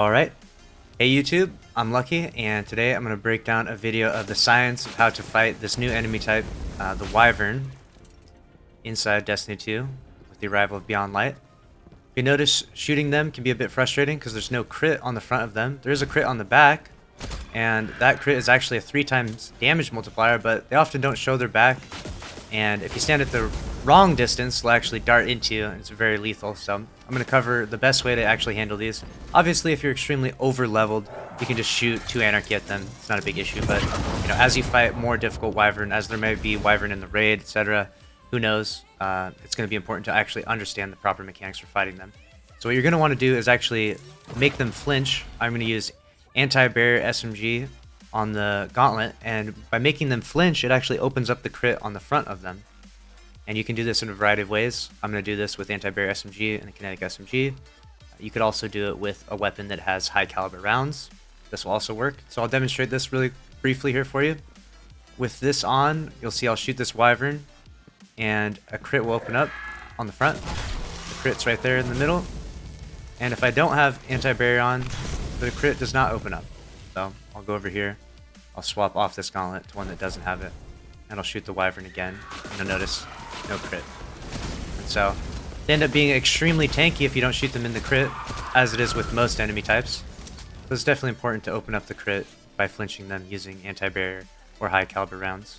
Alright, hey YouTube, I'm Lucky, and today I'm going to break down a video of the science of how to fight this new enemy type, the Wyvern, inside Destiny 2, with the arrival of Beyond Light. If you notice, shooting them can be a bit frustrating because there's no crit on the front of them. There is a crit on the back, and that crit is actually a 3 times damage multiplier, but they often don't show their back, and if you stand at the wrong distance, they'll actually dart into you, and it's very lethal. So I'm going to cover the best way to actually handle these. Obviously, if you're extremely over-leveled, you can just shoot 2 Anarchy at them. It's not a big issue, but as you fight more difficult Wyvern, as there may be Wyvern in the raid, etc., who knows, it's going to be important to actually understand the proper mechanics for fighting them. So what you're going to want to do is actually make them flinch. I'm going to use anti-barrier SMG on the gauntlet, and by making them flinch, it actually opens up the crit on the front of them. And you can do this in a variety of ways. I'm going to do this with anti-barrier SMG and a kinetic SMG. You could also do it with a weapon that has high caliber rounds. This will also work. So I'll demonstrate this really briefly here for you. With this on, you'll see I'll shoot this Wyvern, and a crit will open up on the front. The crit's right there in the middle. And if I don't have anti-barrier on, the crit does not open up. So I'll go over here, I'll swap off this gauntlet to one that doesn't have it, and I'll shoot the Wyvern again, and you'll notice no crit. And so they end up being extremely tanky if you don't shoot them in the crit, as it is with most enemy types. So it's definitely important to open up the crit by flinching them using anti-barrier or high caliber rounds.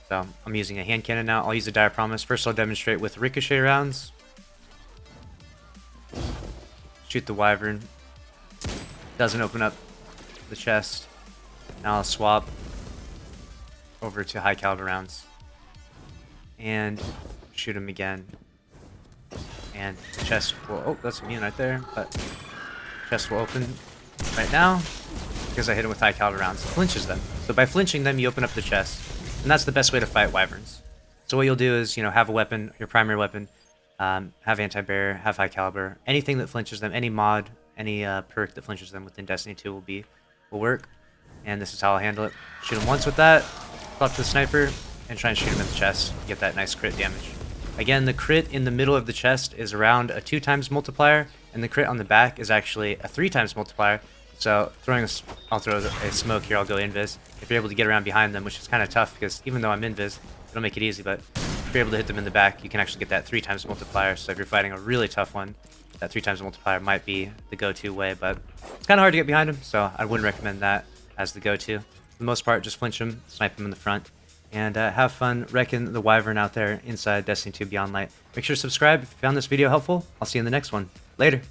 So I'm using a hand cannon now. I'll use a Dire Promise. First I'll demonstrate with ricochet rounds. Shoot the Wyvern. Doesn't open up the chest. Now I'll swap over to high caliber rounds and shoot him again, and the chest will, oh, that's immune right there, but the chest will open right now because I hit him with high caliber rounds. It flinches them. So by flinching them, you open up the chest, and that's the best way to fight Wyverns. So what you'll do is, have a weapon, your primary weapon, have anti-barrier, have high caliber, anything that flinches them, any mod, any perk that flinches them within Destiny 2 will work. And this is how I'll handle it. Shoot him once with that, flop to the sniper, and try and shoot him in the chest. Get that nice crit damage. Again, the crit in the middle of the chest is around a 2 times multiplier, and the crit on the back is actually a 3 times multiplier. So I'll throw a smoke here, I'll go invis. If you're able to get around behind them, which is kind of tough because even though I'm invis, it'll make it easy, but if you're able to hit them in the back, you can actually get that 3 times multiplier. So if you're fighting a really tough one, that 3 times multiplier might be the go-to way, but it's kind of hard to get behind him, so I wouldn't recommend that as the go-to. For the most part, just flinch him, snipe him in the front, and have fun wrecking the Wyvern out there inside Destiny 2 Beyond Light. Make sure to subscribe if you found this video helpful. I'll see you in the next one. Later.